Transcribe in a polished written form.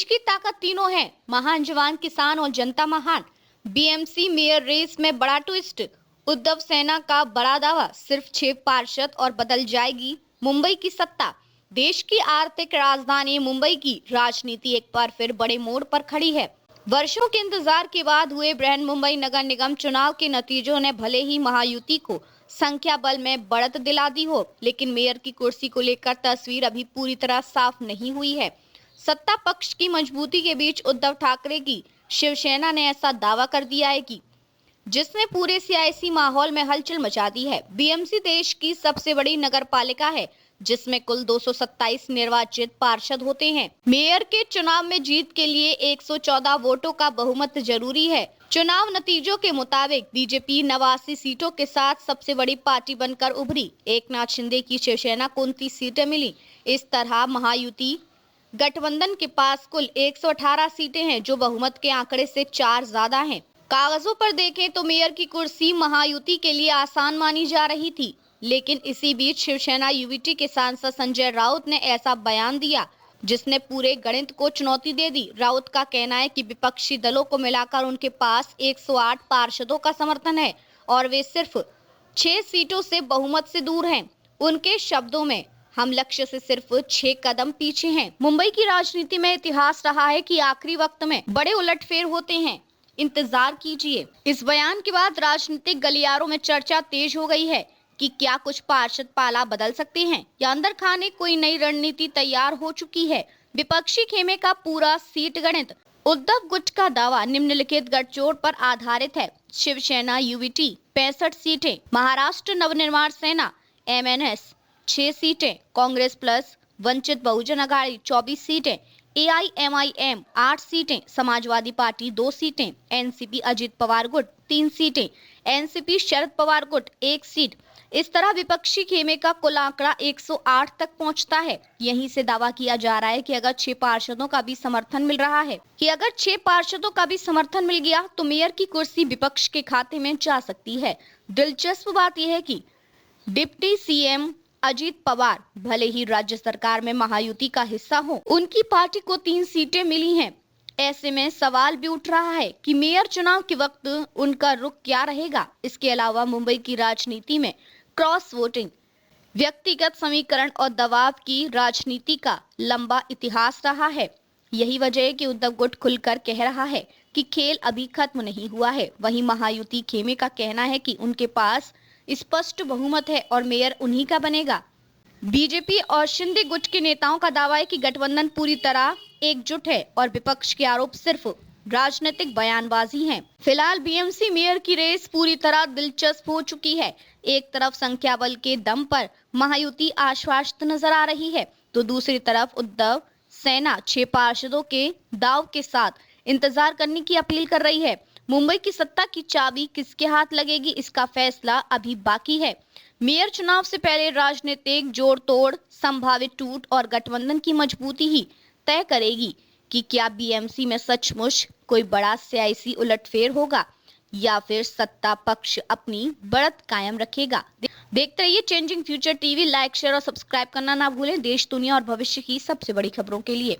की ताकत तीनों है, महान जवान, किसान और जनता महान। बीएमसी मेयर रेस में बड़ा ट्विस्ट, उद्धव सेना का बड़ा दावा, सिर्फ 6 पार्षद और बदल जाएगी मुंबई की सत्ता। देश की आर्थिक राजधानी मुंबई की राजनीति एक बार फिर बड़े मोड़ पर खड़ी है। वर्षों के इंतजार के बाद हुए बृहन मुंबई नगर निगम चुनाव के नतीजों ने भले ही महायुति को संख्या बल में बढ़त दिला दी हो, लेकिन मेयर की कुर्सी को लेकर तस्वीर अभी पूरी तरह साफ नहीं हुई है। सत्ता पक्ष की मजबूती के बीच उद्धव ठाकरे की शिवसेना ने ऐसा दावा कर दिया है कि जिसने पूरे सियासी माहौल में हलचल मचा दी है। बीएमसी देश की सबसे बड़ी नगर पालिका है, जिसमें कुल 227 निर्वाचित पार्षद होते हैं। मेयर के चुनाव में जीत के लिए 114 वोटों का बहुमत जरूरी है। चुनाव नतीजों के मुताबिक बीजेपी 89 सीटों के साथ सबसे बड़ी पार्टी बनकर उभरी। एकनाथ शिंदे की शिवसेना को 29 सीटें मिली। इस तरह महायुति गठबंधन के पास कुल 118 सीटें हैं, जो बहुमत के आंकड़े से 4 ज्यादा हैं। कागजों पर देखें तो मेयर की कुर्सी महायुति के लिए आसान मानी जा रही थी, लेकिन इसी बीच शिवसेना यूवीटी के सांसद संजय राउत ने ऐसा बयान दिया जिसने पूरे गणित को चुनौती दे दी। राउत का कहना है कि विपक्षी दलों को मिलाकर उनके पास 108 पार्षदों का समर्थन है और वे सिर्फ 6 सीटों से बहुमत से दूर हैं। उनके शब्दों में, हम लक्ष्य से सिर्फ 6 कदम पीछे हैं। मुंबई की राजनीति में इतिहास रहा है कि आखिरी वक्त में बड़े उलटफेर होते हैं, इंतजार कीजिए। इस बयान के बाद राजनीतिक गलियारों में चर्चा तेज हो गई है कि क्या कुछ पार्षद पाला बदल सकते हैं या अंदर खाने कोई नई रणनीति तैयार हो चुकी है। विपक्षी खेमे का पूरा सीट गणित, उद्धव गुट का दावा निम्नलिखित गठजोड़ पर आधारित है। शिवसेना यूवीटी 65 सीटें, महाराष्ट्र नवनिर्माण सेना MNS 6 सीटें, कांग्रेस प्लस वंचित बहुजन अघाड़ी 24 सीटें, AIMIM 8 सीटें, समाजवादी पार्टी 2 सीटें, एनसीपी अजित पवार गुट 3 सीटें, एनसीपी शरद पवार गुट 1 सीट। इस तरह विपक्षी खेमे का कुल आंकड़ा 108 तक पहुंचता है। यहीं से दावा किया जा रहा है कि अगर 6 पार्षदों का भी समर्थन मिल गया तो मेयर की कुर्सी विपक्ष के खाते में जा सकती है। दिलचस्प बात यह है कि डिप्टी सीएम अजित पवार भले ही राज्य सरकार में महायुति का हिस्सा हो, उनकी पार्टी को 3 सीटें मिली हैं। ऐसे में सवाल भी उठ रहा है कि मेयर चुनाव के वक्त उनका रुख क्या रहेगा। इसके अलावा मुंबई की राजनीति में क्रॉस वोटिंग, व्यक्तिगत समीकरण और दबाव की राजनीति का लंबा इतिहास रहा है। यही वजह है कि उद्धव गुट खुलकर कह रहा है कि खेल अभी खत्म नहीं हुआ है। वहीं महायुति खेमे का कहना है कि उनके पास स्पष्ट बहुमत है और मेयर उन्हीं का बनेगा। बीजेपी और शिंदे गुट के नेताओं का दावा है कि गठबंधन पूरी तरह एकजुट है और विपक्ष के आरोप सिर्फ राजनीतिक बयानबाजी हैं। फिलहाल बीएमसी मेयर की रेस पूरी तरह दिलचस्प हो चुकी है। एक तरफ संख्या बल के दम पर महायुति आश्वस्त नजर आ रही है, तो दूसरी तरफ उद्धव सेना 6 पार्षदों के दाव के साथ इंतजार करने की अपील कर रही है। मुंबई की सत्ता की चाबी किसके हाथ लगेगी, इसका फैसला अभी बाकी है। मेयर चुनाव से पहले राजनीतिक जोड़ तोड़, संभावित टूट और गठबंधन की मजबूती ही तय करेगी कि क्या बीएमसी में सचमुच कोई बड़ा सियासी उलटफेर होगा या फिर सत्ता पक्ष अपनी बढ़त कायम रखेगा। देखते रहिए changing future TV. Like, share और सब्सक्राइब करना ना भूलें। देश, दुनिया और भविष्य की सबसे बड़ी खबरों के लिए।